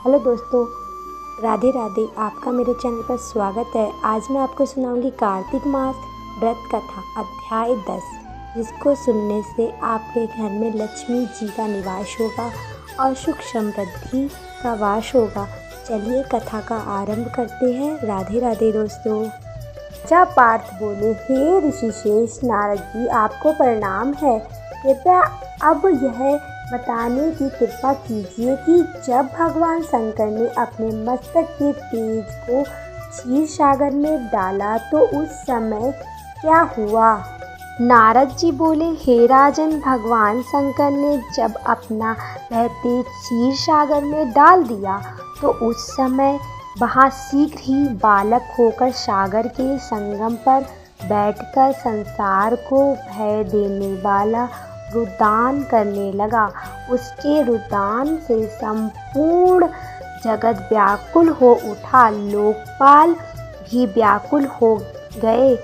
Hello दोस्तों, राधे राधे। आपका मेरे चैनल पर स्वागत है। आज मैं आपको सुनाऊंगी कार्तिक मास व्रत कथा अध्याय 10, जिसको सुनने से आपके घर में लक्ष्मी जी का निवास होगा और सुख समृद्धि का वास होगा। चलिए कथा का आरंभ करते हैं। राधे राधे दोस्तों। राजा पार्थ बोले, हे ऋषिकेश नारद जी, आपको प्रणाम है। कृपया अब यह बताने की कृपा कीजिए कि जब भगवान शंकर ने अपने मस्तक के तेज को क्षीर सागर में डाला तो उस समय क्या हुआ? नारद जी बोले, हे राजन, भगवान शंकर ने जब अपना वह तेज क्षीर सागर में डाल दिया तो उस समय वहाँ शीघ्र ही बालक होकर सागर के संगम पर बैठकर संसार को भय देने वाला रुदान करने लगा। उसके रुदान से संपूर्ण जगत व्याकुल हो उठा। लोकपाल भी व्याकुल हो गए।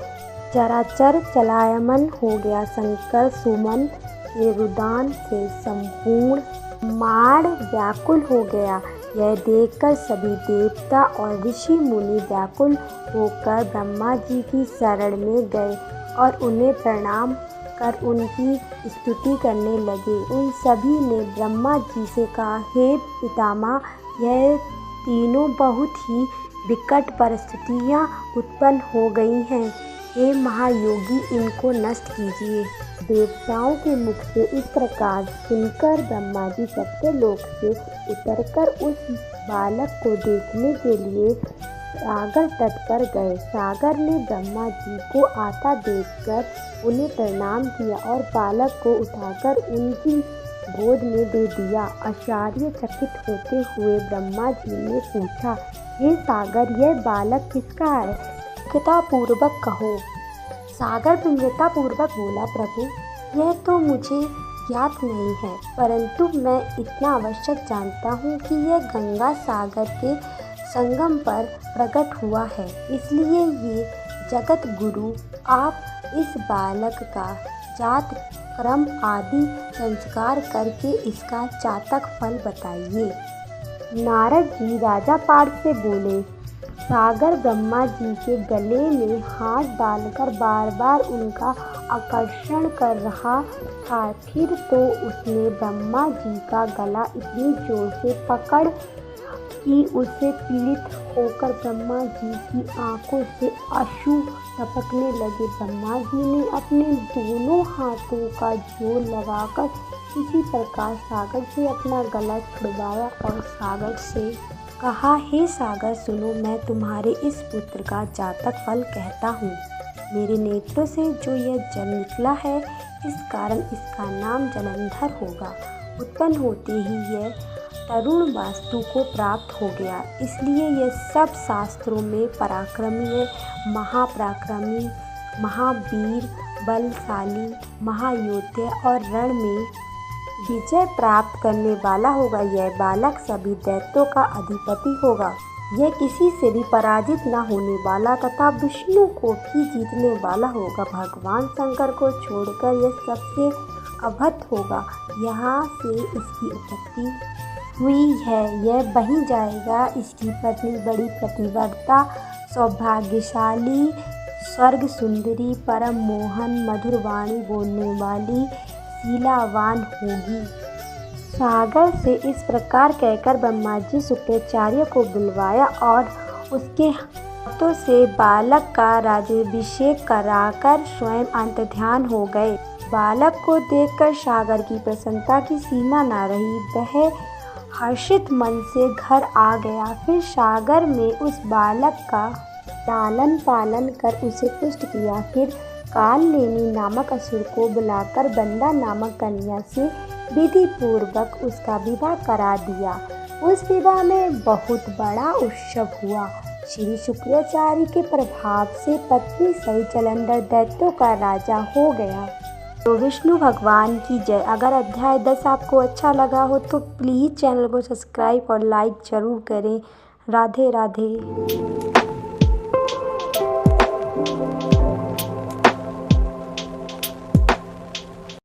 चराचर चलायमान हो गया। शंकर सुमन के रुदान से संपूर्ण ब्रह्मांड व्याकुल हो गया। यह देखकर सभी देवता और ऋषि मुनि व्याकुल होकर ब्रह्मा जी की शरण में गए और उन्हें प्रणाम कर उनकी स्तुति करने लगे। उन सभी ने ब्रह्मा जी से कहा, हे पितामह, यह तीनों बहुत ही विकट परिस्थितियाँ उत्पन्न हो गई हैं। हे महायोगी, इनको नष्ट कीजिए। देवताओं के मुख से इस प्रकार सुनकर ब्रह्मा जी सत्यलोक से उतरकर उस बालक को देखने के लिए सागर तट पर गए। सागर ने ब्रह्मा जी को आता देखकर उन्हें प्रणाम किया और बालक को उठाकर उनकी गोद में दे दिया। आश्चर्यचकित होते हुए ब्रह्मा जी ने पूछा, हे सागर, यह बालक किसका है? विनम्रतापूर्वक कहो। सागर विनम्रतापूर्वक बोला, प्रभु, यह तो मुझे ज्ञात नहीं है, परंतु मैं इतना अवश्य जानता हूँ कि यह गंगा सागर के संगम पर प्रकट हुआ है। इसलिए ये जगत गुरु, आप इस बालक का जात कर्म आदि संस्कार करके इसका चातक फल बताइए। नारद जी राजा पार्थ से बोले, सागर ब्रह्मा जी के गले में हाथ डालकर बार बार उनका आकर्षण कर रहा था। फिर तो उसने ब्रह्मा जी का गला इतनी जोर से पकड़ कि उससे पीड़ित होकर ब्रह्मा जी की आंखों से अश्रु टपकने लगे। ब्रह्मा जी ने अपने दोनों हाथों का जोर लगाकर किसी प्रकार सागर से अपना गला छुड़वाया और सागर से कहा, हे सागर, सुनो, मैं तुम्हारे इस पुत्र का जातक फल कहता हूँ। मेरे नेत्रों से जो यह जल निकला है, इस कारण इसका नाम जलंधर होगा। उत्पन्न होते ही यह तरुण वास्तु को प्राप्त हो गया, इसलिए यह सब शास्त्रों में पराक्रमी है। महापराक्रमी, महावीर, बलशाली, महायोद्धा और रण में विजय प्राप्त करने वाला होगा। यह बालक सभी दैत्यों का अधिपति होगा। यह किसी से भी पराजित न होने वाला तथा विष्णु को भी जीतने वाला होगा। भगवान शंकर को छोड़कर यह सबसे अभद्र होगा। यहाँ से इसकी उत्पत्ति हुई है। यह वहीं जाएगा। इसकी पत्नी बड़ी पतिव्रता, सौभाग्यशाली, स्वर्ग सुंदरी, परम मोहन, मधुर वाणी बोलने वाली, शीलावान होगी। सागर से इस प्रकार कहकर ब्रह्मा जी शुक्राचार्य को बुलवाया और उसके हाथों से बालक का राज्याभिषेक कराकर स्वयं अंतर्ध्यान हो गए। बालक को देखकर सागर की प्रसन्नता की सीमा न रही। वह हर्षित मन से घर आ गया। फिर सागर में उस बालक का लालन पालन कर उसे पुष्ट किया। फिर कालनेमी नामक असुर को बुलाकर बंदा नामक कन्या से विधि पूर्वक उसका विवाह करा दिया। उस विवाह में बहुत बड़ा उत्सव हुआ। श्री शुक्राचार्य के प्रभाव से पत्नी सहित जलंधर दैत्यों का राजा हो गया। तो विष्णु भगवान की जय। अगर अध्याय 10 आपको अच्छा लगा हो तो प्लीज़ चैनल को सब्सक्राइब और लाइक ज़रूर करें। राधे राधे।